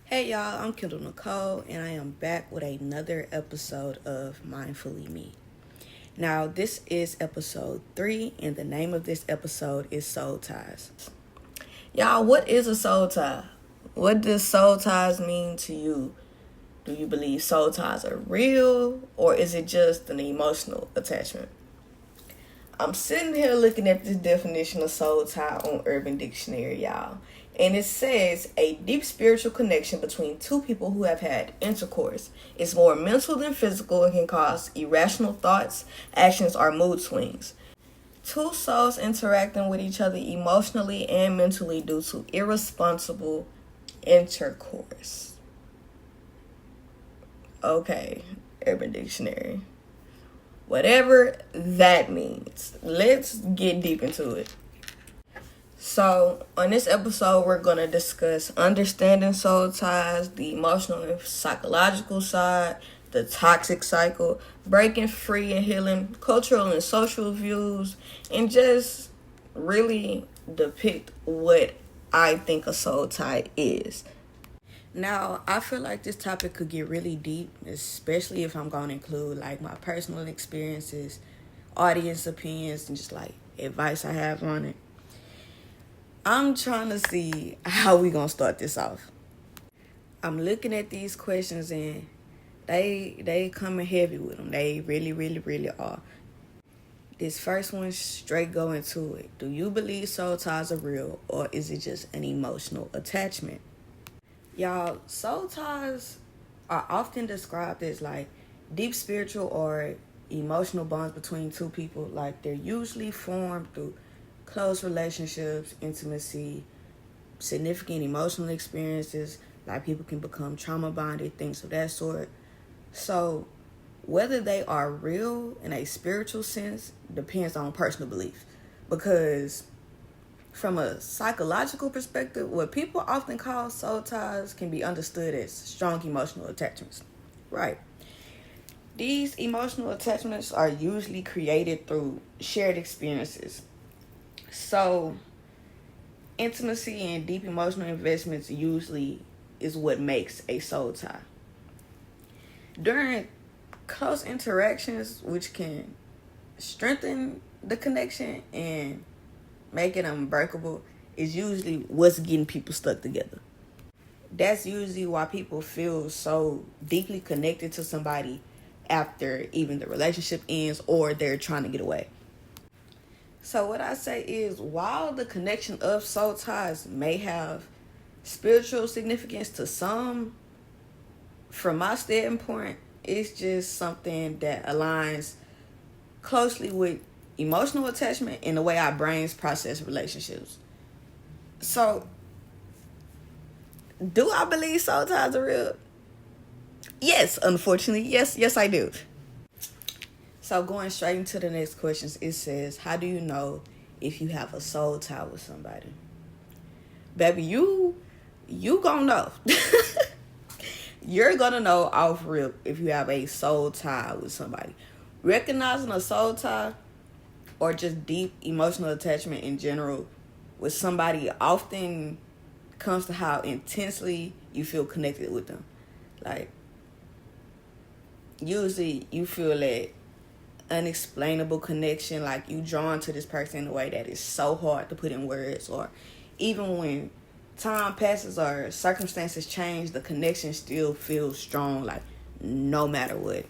Hey y'all, I'm Kendall Nicole, and I am back with another episode of Mindfully Me. Now, this is episode 3, and the name of this episode is SoulTies. Y'all, what is a soul tie? What does soul ties mean to you? Do you believe soul ties are real, or is it just an emotional attachment? I'm sitting here looking at this definition of soul tie on Urban Dictionary, y'all. And it says a deep spiritual connection between two people who have had intercourse. It's more mental than physical and can cause irrational thoughts, actions, or mood swings. Two souls interacting with each other emotionally and mentally due to irresponsible intercourse. Okay, Urban Dictionary. Whatever that means. Let's get deep into it. So, on this episode, we're going to discuss understanding soul ties, the emotional and psychological side, the toxic cycle, breaking free and healing, cultural and social views, and just really depict what I think a soul tie is. Now, I feel like this topic could get really deep, especially if I'm going to include like my personal experiences, audience opinions, and just like advice I have on it. I'm trying to see how we gonna start this off. I'm looking at these questions and they coming heavy with them. They really are. This first one, straight go into it. Do you believe soul ties are real, or is it just an emotional attachment? Y'all, soul ties are often described as like deep spiritual or emotional bonds between two people. Like they're usually formed through close relationships, intimacy, significant emotional experiences. Like people can become trauma bonded, things of that sort. So whether they are real in a spiritual sense depends on personal belief. Because from a psychological perspective, what people often call soul ties can be understood as strong emotional attachments. Right. These emotional attachments are usually created through shared experiences. So, intimacy and deep emotional investments usually is what makes a soul tie. During close interactions, which can strengthen the connection and make it unbreakable, is usually what's getting people stuck together. That's usually why people feel so deeply connected to somebody after even the relationship ends or they're trying to get away. So what I say is, while the connection of soul ties may have spiritual significance to some, from my standpoint, it's just something that aligns closely with emotional attachment and the way our brains process relationships. So, do I believe soul ties are real? Yes, unfortunately. Yes, I do. So going straight into the next questions, it says, how do you know if you have a soul tie with somebody? Baby, you gonna know. You're gonna know off rip if you have a soul tie with somebody. Recognizing a soul tie or just deep emotional attachment in general with somebody often comes to how intensely you feel connected with them. Like, usually you feel that unexplainable connection, like you drawn to this person in a way that is so hard to put in words, or even when time passes or circumstances change, the connection still feels strong, like no matter what.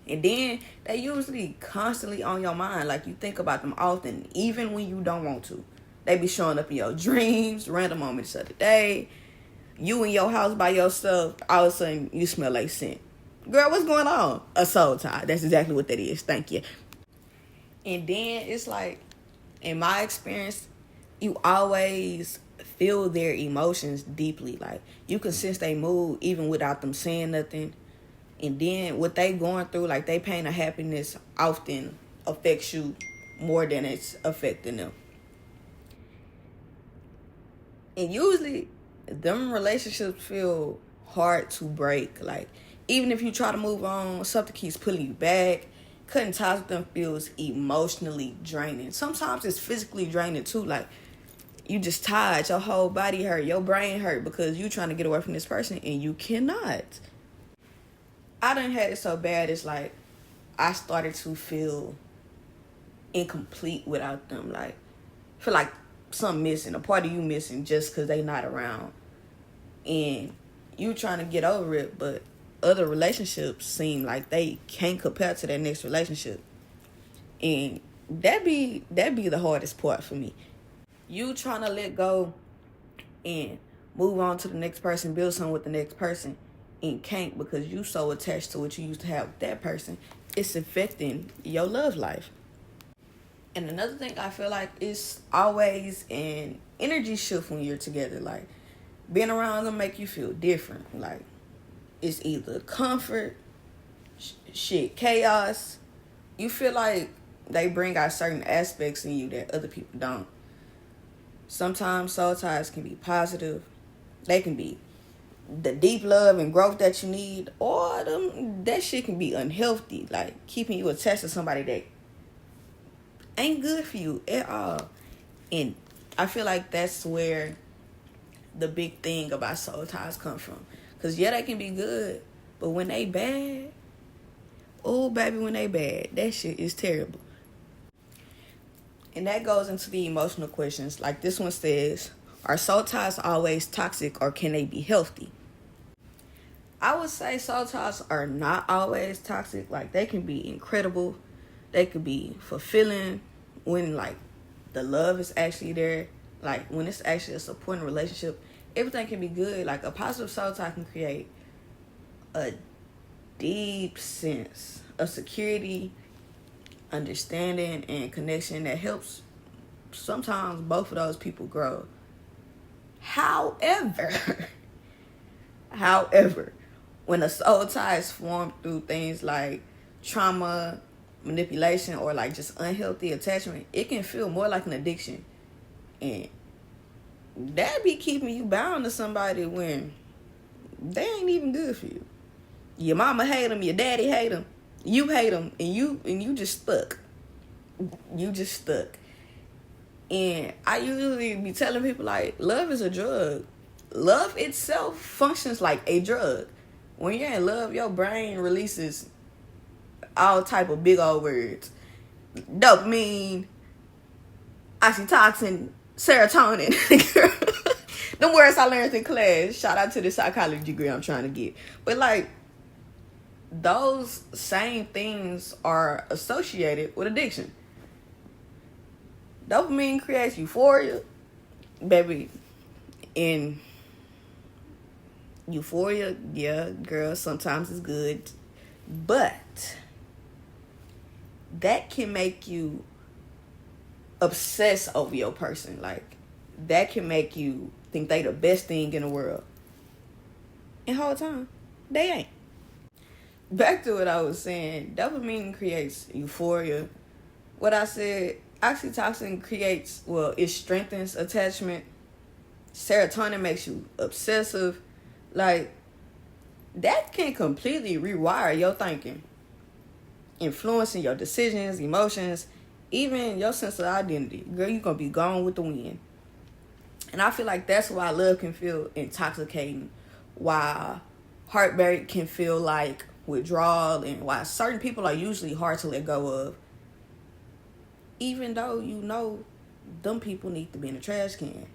And then they usually constantly on your mind, like you think about them often, even when you don't want to. They be showing up in your dreams, random moments of the day. You in your house by yourself, all of a sudden you smell like scent. Girl, what's going on? A soul tie. That's exactly what that is. Thank you. And then it's like, in my experience, you always feel their emotions deeply. Like, you can sense their mood even without them saying nothing. And then what they going through, like they pain of happiness often affects you more than it's affecting them. And usually, them relationships feel hard to break. Like, even if you try to move on, something keeps pulling you back. Cutting ties with them feels emotionally draining. Sometimes it's physically draining too. Like, You just tired. Your whole body hurt. Your brain hurt because you trying to get away from this person and you cannot. I done had it so bad. It's like I started to feel incomplete without them. Like, feel like something missing. A part of you missing just because they not around. And you trying to get over it, but other relationships seem like they can't compare to that next relationship. And that be the hardest part for me. You trying to let go and move on to the next person, build something with the next person, and can't because you so attached to what you used to have with that person. It's affecting your love life. And another thing I feel like is always an energy shift when you're together. Like, being around them make you feel different. Like, it's either comfort, chaos. You feel like they bring out certain aspects in you that other people don't. Sometimes soul ties can be positive. They can be the deep love and growth that you need, or that shit can be unhealthy, like keeping you attached to somebody that ain't good for you at all. And I feel like that's where the big thing about soul ties come from. Because yeah, they can be good, but when they bad, oh baby, when they bad, that shit is terrible. And that goes into the emotional questions. Like this one says, are soul ties always toxic or can they be healthy? I would say soul ties are not always toxic. Like, they can be incredible. They could be fulfilling when, like, the love is actually there. Like, when it's actually a supporting relationship, everything can be good. Like, a positive soul tie can create a deep sense of security, understanding, and connection that helps sometimes both of those people grow. However, when a soul tie is formed through things like trauma, manipulation, or like just unhealthy attachment, it can feel more like an addiction. And that be keeping you bound to somebody when they ain't even good for you. Your mama hate them, your daddy hate them, you hate them, and you just stuck. You just stuck. And I usually be telling people, like, love is a drug. Love itself functions like a drug. When you're in love, your brain releases all type of big old words. Dopamine, oxytocin, serotonin. Them words I learned in class. Shout out to the psychology degree I'm trying to get. But, like, those same things are associated with addiction. Dopamine creates euphoria, baby. In euphoria, yeah, girl, sometimes it's good. But that can make you obsess over your person. Like, that can make you think they the best thing in the world. And whole time, they ain't. Back to what I was saying, dopamine creates euphoria. What I said, oxytocin creates, it strengthens attachment. Serotonin makes you obsessive. Like, that can completely rewire your thinking, influencing your decisions, emotions, even your sense of identity. Girl, you're going to be gone with the wind. And I feel like that's why love can feel intoxicating, why heartbreak can feel like withdrawal, and why certain people are usually hard to let go of. Even though you know them people need to be in the trash can.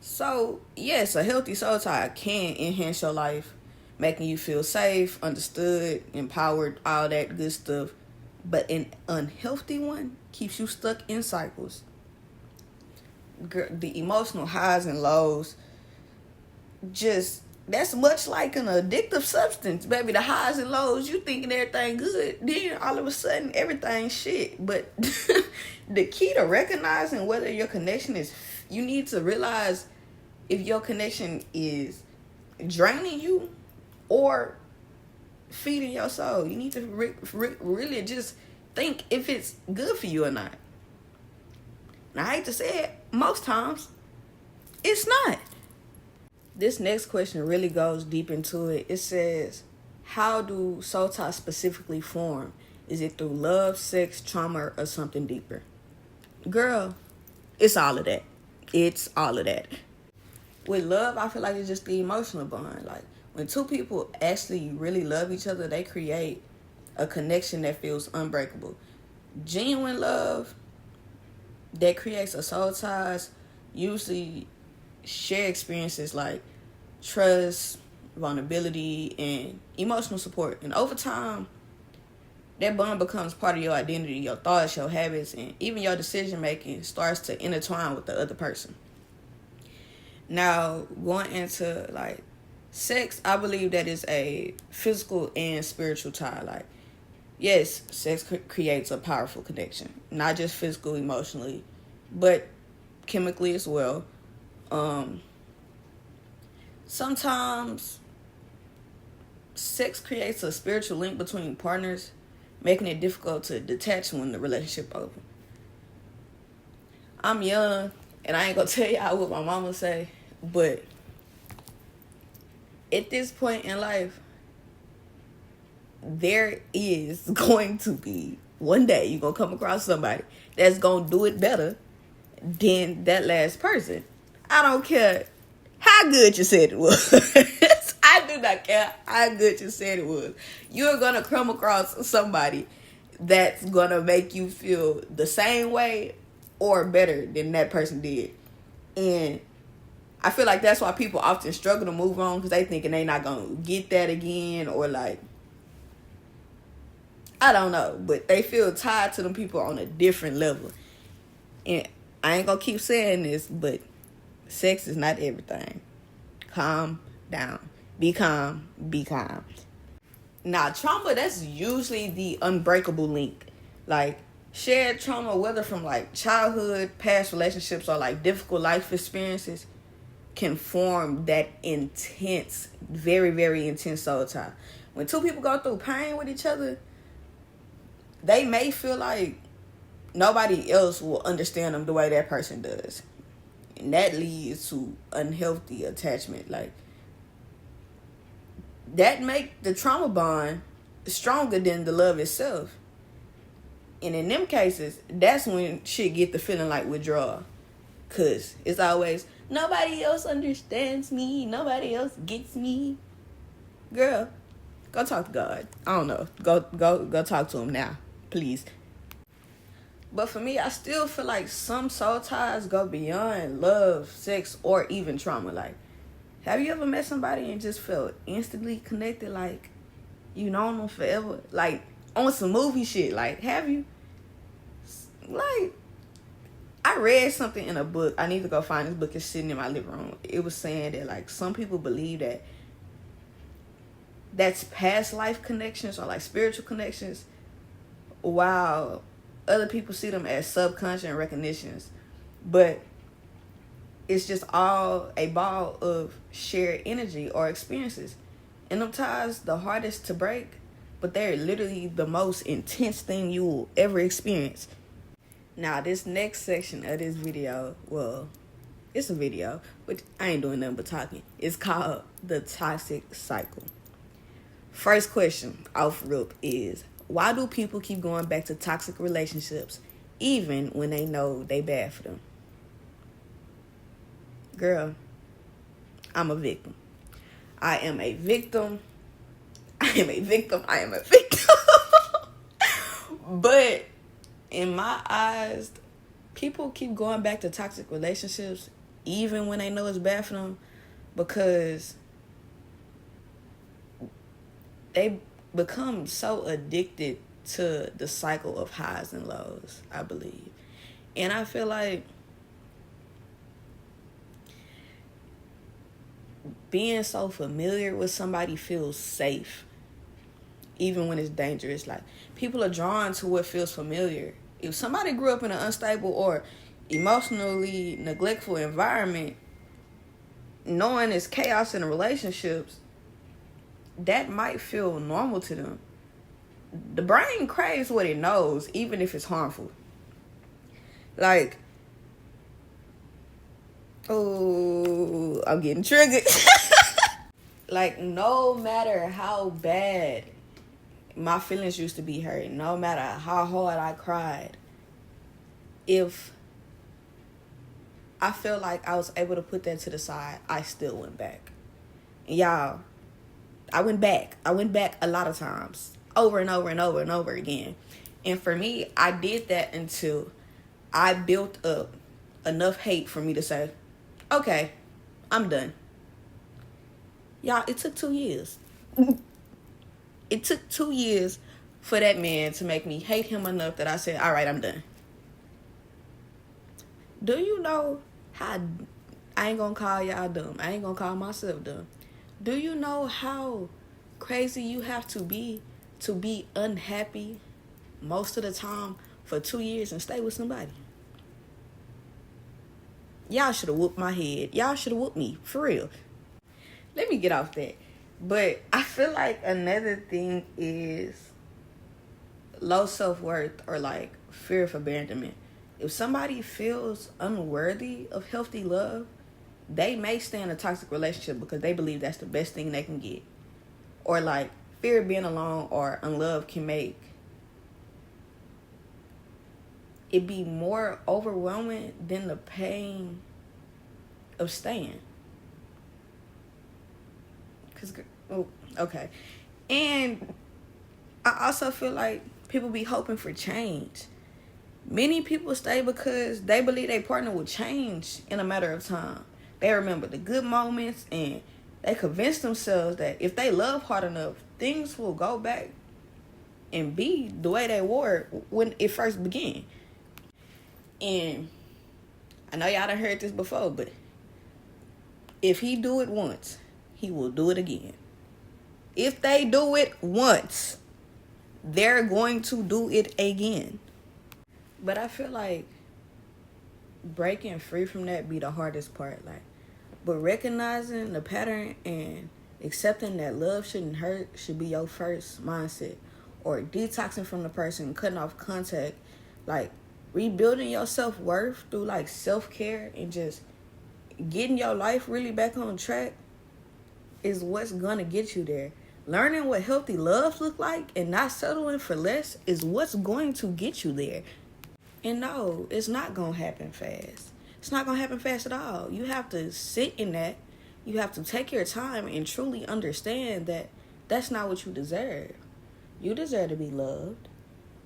So, yes, a healthy soul tie can enhance your life, making you feel safe, understood, empowered, all that good stuff. But an unhealthy one keeps you stuck in cycles. The emotional highs and lows, that's much like an addictive substance, baby. The highs and lows, you thinking everything good, then all of a sudden everything's shit. But the key to recognizing whether your connection is, you need to realize if your connection is draining you or feeding your soul. You need to really just think if it's good for you or not. And I hate to say it, most times it's not. This next question really goes deep into it. It says, how do soul ties specifically form? Is it through love, sex, trauma, or something deeper? Girl, It's all of that. It's all of that. With love, I feel like it's just the emotional bond. Like, when two people actually really love each other, they create a connection that feels unbreakable. Genuine love that creates a soul ties usually share experiences like trust, vulnerability, and emotional support. And over time, that bond becomes part of your identity, your thoughts, your habits, and even your decision making starts to intertwine with the other person. Now, going into like sex, I believe that is a physical and spiritual tie. Like, yes, sex creates a powerful connection, not just physical, emotionally, but chemically as well. Sometimes sex creates a spiritual link between partners, making it difficult to detach when the relationship over. I'm young, and I ain't gonna tell y'all what my mama say, but at this point in life, there is going to be one day you're gonna come across somebody that's gonna do it better than that last person. I don't care how good you said it was. I do not care how good you said it was. You're gonna come across somebody that's gonna make you feel the same way or better than that person did. And I feel like that's why people often struggle to move on, because they thinking they not gonna get that again, or like, I don't know, but they feel tied to them people on a different level. And I ain't gonna keep saying this, but sex is not everything. Calm down. Be calm. Be calm. Now, trauma, that's usually the unbreakable link. Like, shared trauma, whether from like childhood, past relationships, or like difficult life experiences, can form that intense, very, very intense soul tie. When two people go through pain with each other, they may feel like nobody else will understand them the way that person does. And that leads to unhealthy attachment. Like, that make the trauma bond stronger than the love itself. And in them cases, that's when shit get the feeling like withdrawal. Cause it's always, nobody else understands me, nobody else gets me. Girl, go talk to God. I don't know. Go talk to him now, please. But for me, I still feel like some soul ties go beyond love, sex, or even trauma. Like, have you ever met somebody and just felt instantly connected, like you known them forever? Like, on some movie shit. Like, have you? Like, I read something in a book. I need to go find this book. It's sitting in my living room. It was saying that, like, some people believe that that's past life connections or like spiritual connections, while other people see them as subconscious recognitions. But it's just all a ball of shared energy or experiences. And them ties, the hardest to break, but they're literally the most intense thing you will ever experience. Now, this next section of this video, well, it's a video, but I ain't doing nothing but talking. It's called The Toxic Cycle. First question off rip is, why do people keep going back to toxic relationships even when they know they bad for them? Girl, I'm a victim. I am a victim. I am a victim. I am a victim. But in my eyes, people keep going back to toxic relationships even when they know it's bad for them, because they become so addicted to the cycle of highs and lows, I believe. And I feel like being so familiar with somebody feels safe, even when it's dangerous. Like, people are drawn to what feels familiar. If somebody grew up in an unstable or emotionally neglectful environment, knowing it's chaos in the relationships, that might feel normal to them. The brain craves what it knows, even if it's harmful. Like, oh, I'm getting triggered. Like, no matter how bad my feelings used to be hurt, no matter how hard I cried, if I feel like I was able to put that to the side. I still went back. And y'all, I went back. I went back a lot of times. Over and over and over and over again. And for me, I did that until I built up enough hate for me to say, okay, I'm done. Y'all, it took 2 years. It took 2 years for that man to make me hate him enough that I said, all right, I'm done. Do you know how, I ain't gonna call y'all dumb. I ain't gonna call myself dumb. Do you know how crazy you have to be unhappy most of the time for 2 years and stay with somebody? Y'all should have whooped my head. Y'all should have whooped me, for real. Let me get off that. But I feel like another thing is low self-worth or like fear of abandonment. If somebody feels unworthy of healthy love, they may stay in a toxic relationship because they believe that's the best thing they can get. Or like fear of being alone or unloved can make it be more overwhelming than the pain of staying. Okay. And I also feel like people be hoping for change. Many people stay because they believe their partner will change in a matter of time. They remember the good moments and they convince themselves that if they love hard enough, things will go back and be the way they were when it first began. And I know y'all done heard this before, but if he do it once, he will do it again. If they do it once, they're going to do it again. But I feel like breaking free from that be the hardest part. But recognizing the pattern and accepting that love shouldn't hurt should be your first mindset. Or detoxing from the person, cutting off contact, rebuilding your self-worth through self-care and just getting your life really back on track is what's gonna get you there. Learning what healthy love look like and not settling for less is what's going to get you there. And no, it's not gonna happen fast. It's not gonna happen fast at all. You have to sit in that. You have to take your time and truly understand that that's not what you deserve. You deserve to be loved.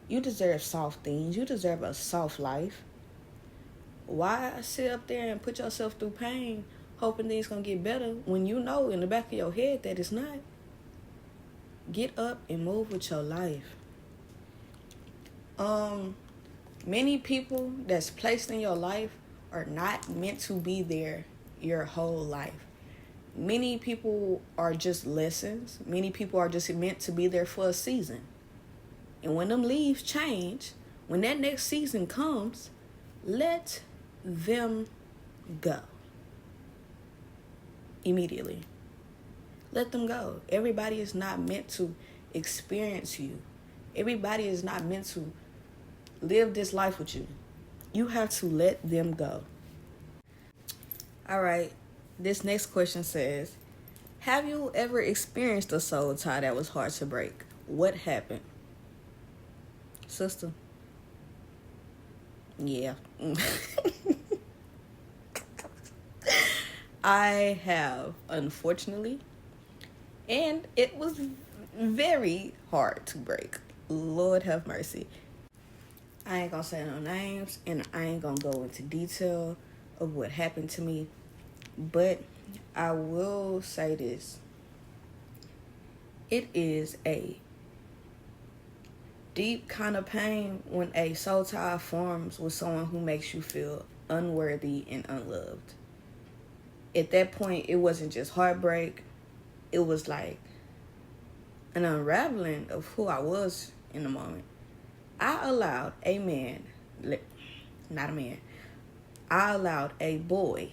You deserve soft things. You deserve a soft life. Why sit up there and put yourself through pain hoping things gonna get better when you know in the back of your head that it's not? Get up and move with your life. Many people that's placed in your life are not meant to be there your whole life. Many people are just lessons. Many people are just meant to be there for a season. And when them leaves change, when that next season comes, let them go. Immediately. Let them go. Everybody is not meant to experience you. Everybody is not meant to live this life with you. You have to let them go. All right. This next question says, have you ever experienced a soul tie that was hard to break? What happened? Sister? Yeah. I have, unfortunately. And it was very hard to break. Lord have mercy. I ain't gonna say no names and I ain't gonna go into detail of what happened to me. But I will say this. It is a deep kind of pain when a soul tie forms with someone who makes you feel unworthy and unloved. At that point, it wasn't just heartbreak. It was like an unraveling of who I was in the moment. I allowed a man, not a man, I allowed a boy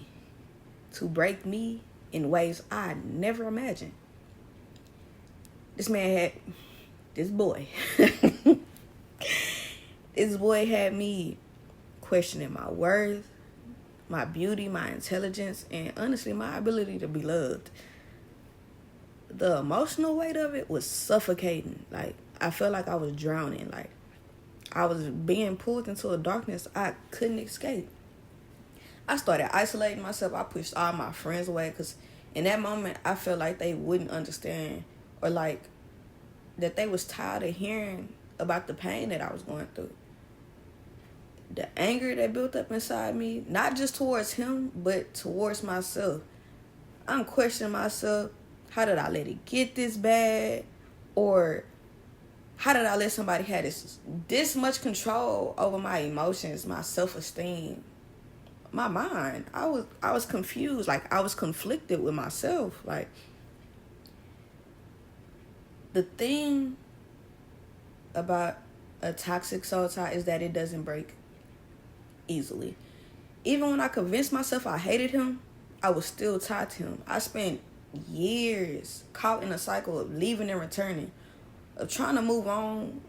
to break me in ways I never imagined. This boy had me questioning my worth, my beauty, my intelligence, and honestly, my ability to be loved. The emotional weight of it was suffocating. I felt like I was drowning. I was being pulled into a darkness I couldn't escape. I started isolating myself. I pushed all my friends away because in that moment, I felt like they wouldn't understand, or like that they was tired of hearing about the pain that I was going through. The anger that built up inside me, not just towards him, but towards myself. I'm questioning myself. How did I let it get this bad? Or how did I let somebody have this much control over my emotions, my self-esteem, my mind? I was confused. Like, I was conflicted with myself. Like, the thing about a toxic soul tie is that it doesn't break easily. Even when I convinced myself I hated him, I was still tied to him. I spent years caught in a cycle of leaving and returning, of trying to move on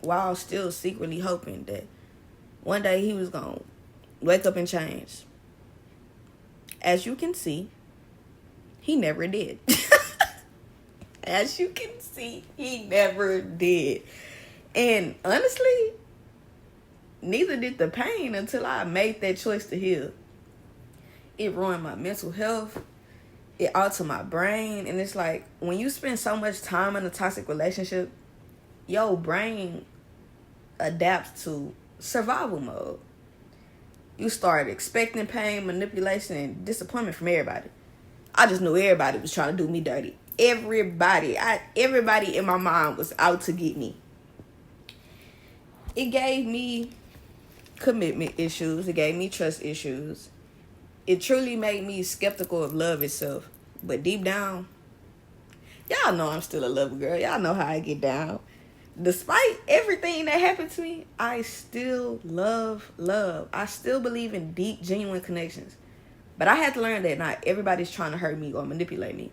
while still secretly hoping that one day he was going to wake up and change. As you can see, he never did. As you can see, he never did. And honestly, neither did the pain until I made that choice to heal. It ruined my mental health. It altered my brain. And it's like, when you spend so much time in a toxic relationship, your brain adapts to survival mode. You start expecting pain, manipulation, and disappointment from everybody. I just knew everybody was trying to do me dirty. Everybody in my mind was out to get me. It gave me commitment issues. It gave me trust issues. It truly made me skeptical of love itself. But deep down, y'all know I'm still a lover girl. Y'all know how I get down. Despite everything that happened to me, I still love love. I still believe in deep, genuine connections. But I had to learn that not everybody's trying to hurt me or manipulate me.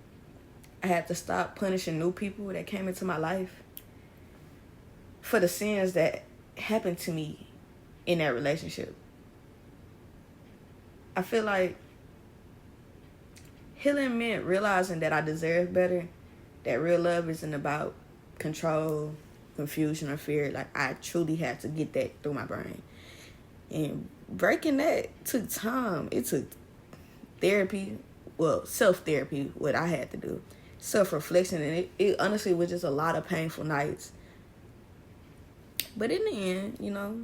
I had to stop punishing new people that came into my life for the sins that happened to me in that relationship. I feel like healing meant realizing that I deserve better, that real love isn't about control, confusion, or fear. Like, I truly had to get that through my brain. And breaking that took time. It took therapy, well, self-therapy, what I had to do. Self-reflection, and it honestly was just a lot of painful nights. But in the end, you know,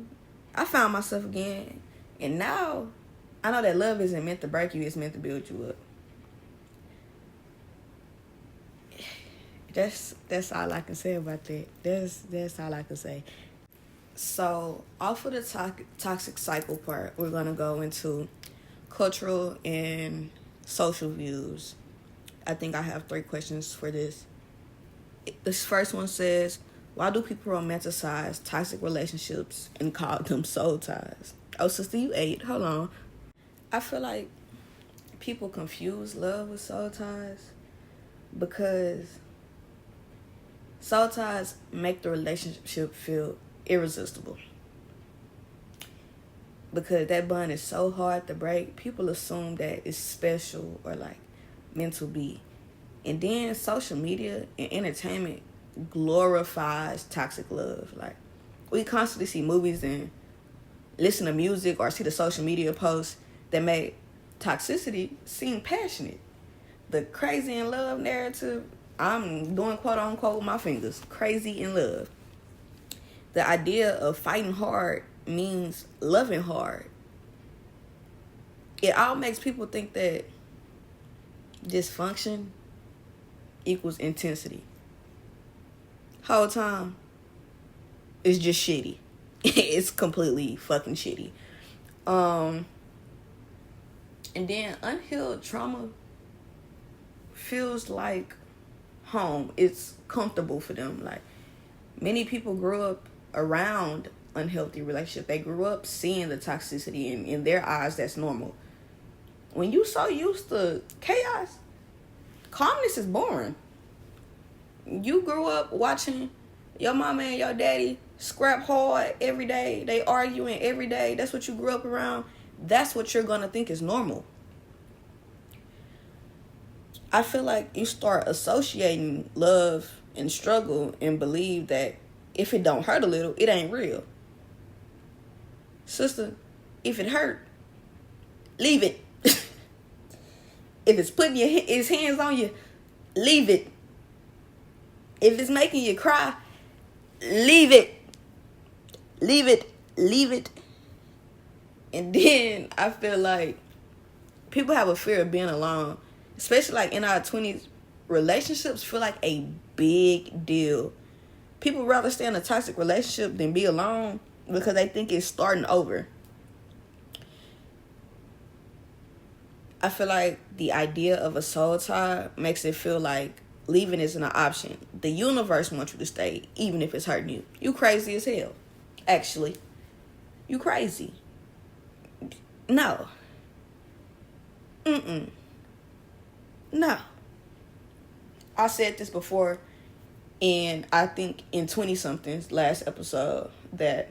I found myself again. And now, I know that love isn't meant to break you, it's meant to build you up. That's all I can say about that. That's all I can say. So, off of the toxic cycle part, we're going to go into cultural and social views. I think I have 3 questions for this. This first one says, why do people romanticize toxic relationships and call them soul ties? Oh, sister, you ate. Hold on. I feel like people confuse love with soul ties because soul ties make the relationship feel irresistible. Because that bond is so hard to break, people assume that it's special or like meant to be. And then social media and entertainment glorifies toxic love. Like, we constantly see movies and listen to music or see the social media posts that make toxicity seem passionate. The crazy in love narrative, I'm doing quote unquote with my fingers, crazy in love. The idea of fighting hard means loving hard. It all makes people think that dysfunction equals intensity. Whole time, it's just shitty. It's completely fucking shitty. And then unhealed trauma feels like home. It's comfortable for them. Like, many people grew up around unhealthy relationships. They grew up seeing the toxicity, and in their eyes, that's normal. When you so used to chaos, calmness is boring. You grew up watching your mama and your daddy scrap hard every day. They arguing every day. That's what you grew up around. That's what you're going to think is normal. I feel like you start associating love and struggle and believe that if it don't hurt a little, it ain't real. Sister, if it hurt, leave it. If it's putting his hands on you, leave it. If it's making you cry, leave it. Leave it. Leave it. And then I feel like people have a fear of being alone, especially like in our 20s. Relationships feel like a big deal. People rather stay in a toxic relationship than be alone because they think it's starting over. I feel like the idea of a soul tie makes it feel like leaving isn't an option. The universe wants you to stay, even if it's hurting you. You crazy as hell. Actually, you crazy. No. No. I said this before, and I think in 20-somethings, last episode, that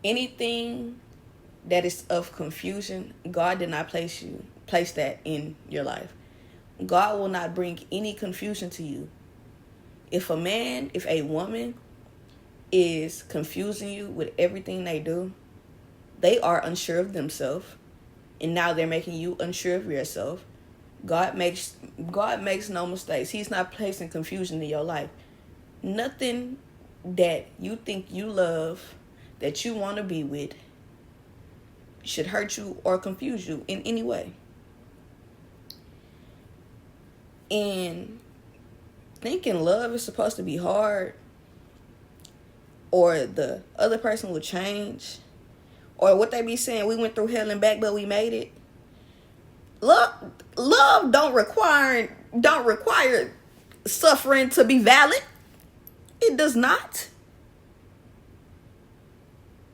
anything that is of confusion, God did not place that in your life. God will not bring any confusion to you. If a woman is confusing you with everything they do, they are unsure of themselves, and now they're making you unsure of yourself. God makes no mistakes. He's not placing confusion in your life. Nothing that you think you love, that you want to be with, should hurt you or confuse you in any way. And thinking love is supposed to be hard, or the other person will change, or what they be saying, we went through hell and back but we made it. Love don't require suffering to be valid. It does not.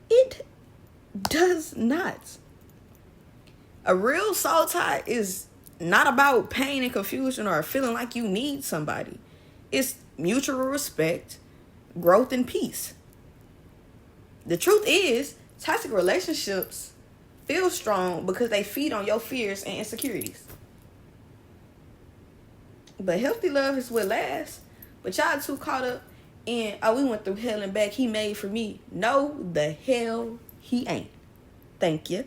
It does not. A real soul tie is not about pain and confusion or feeling like you need somebody. It's mutual respect, growth, and peace. The truth is, toxic relationships feel strong because they feed on your fears and insecurities. But healthy love is what lasts. But y'all too caught up in, we went through hell and back, he made for me. No, the hell he ain't. Thank you.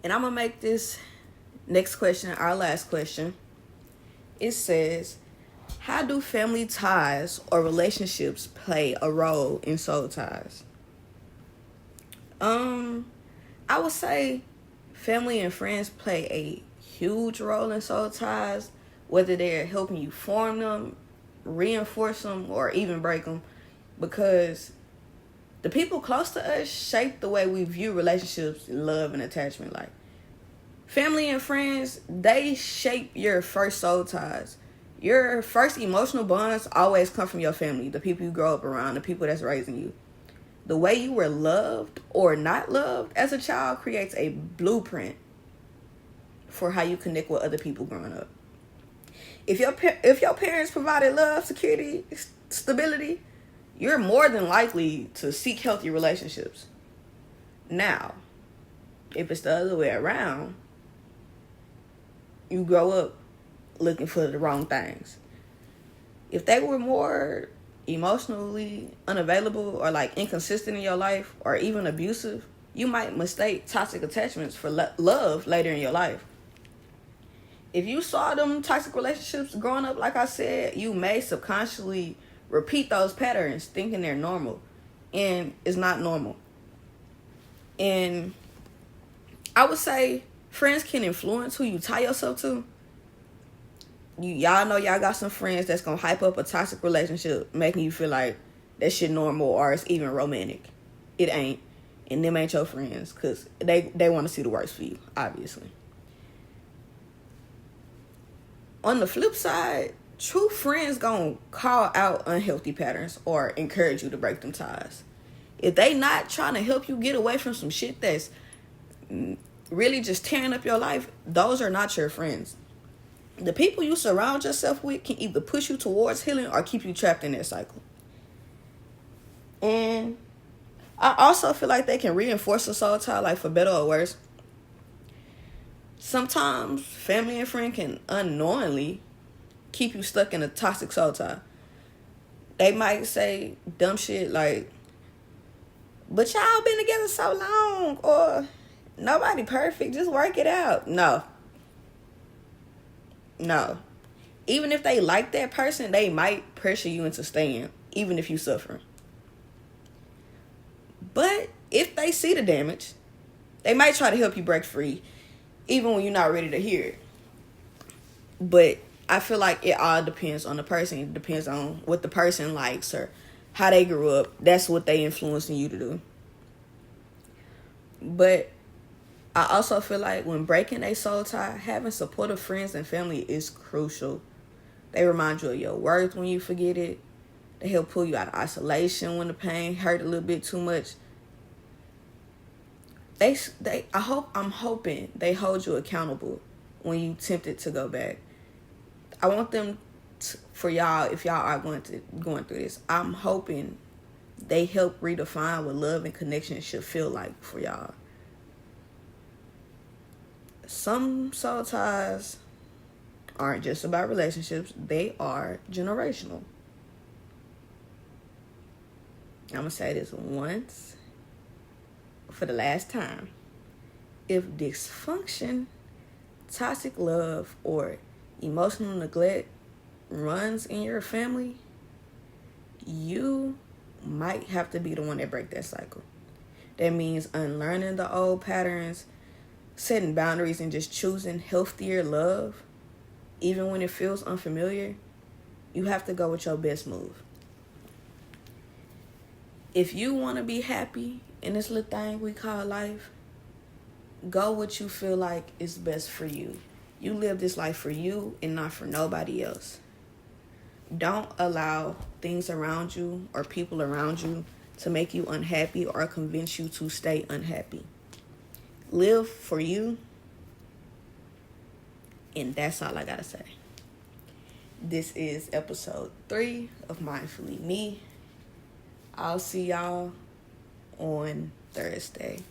And I'm going to make this next question our last question. It says, how do family ties or relationships play a role in soul ties? I would say family and friends play a huge role in soul ties, whether they're helping you form them, reinforce them, or even break them, because the people close to us shape the way we view relationships, love, and attachment. Like family and friends, they shape your first soul ties. Your first emotional bonds always come from your family, the people you grow up around, the people that's raising you. The way you were loved or not loved as a child creates a blueprint for how you connect with other people growing up. If your parents provided love, security, stability, you're more than likely to seek healthy relationships. Now, if it's the other way around, you grow up looking for the wrong things. If they were more emotionally unavailable or like inconsistent in your life or even abusive, you might mistake toxic attachments for love later in your life. If you saw them toxic relationships growing up, like I said, you may subconsciously repeat those patterns thinking they're normal, and it's not normal. And I would say friends can influence who you tie yourself to. Y'all know y'all got some friends that's gonna hype up a toxic relationship, making you feel like that shit normal or it's even romantic. It ain't. And them ain't your friends, because they want to see the worst for you, obviously. On the flip side, true friends gonna call out unhealthy patterns or encourage you to break them ties. If they not trying to help you get away from some shit that's really just tearing up your life, those are not your friends. The people you surround yourself with can either push you towards healing or keep you trapped in that cycle. And I also feel like they can reinforce a soul tie, like for better or worse. Sometimes family and friend can unknowingly keep you stuck in a toxic soul tie. They might say dumb shit like, but y'all been together so long, or Nobody perfect. Just work it out. No. Even if they like that person, they might pressure you into staying, even if you suffer. But if they see the damage, they might try to help you break free, even when you're not ready to hear it. But I feel like it all depends on the person. It depends on what the person likes or how they grew up. That's what they influencing you to do. But I also feel like when breaking a soul tie, having supportive friends and family is crucial. They remind you of your worth when you forget it. They help pull you out of isolation when the pain hurt a little bit too much. I'm hoping they hold you accountable when you tempted to go back. I want them for y'all, if y'all are going through this, I'm hoping they help redefine what love and connection should feel like for y'all. Some soul ties aren't just about relationships, they are generational. I'm gonna say this once for the last time. If dysfunction, toxic love, or emotional neglect runs in your family, you might have to be the one that break that cycle. That means unlearning the old patterns, setting boundaries, and just choosing healthier love. Even when it feels unfamiliar, you have to go with your best move. If you want to be happy in this little thing we call life, go what you feel like is best for you. You live this life for you and not for nobody else. Don't allow things around you or people around you to make you unhappy or convince you to stay unhappy. Live for you. And that's all I gotta say. This is episode 3 of Mindfully Me. I'll see y'all on Thursday.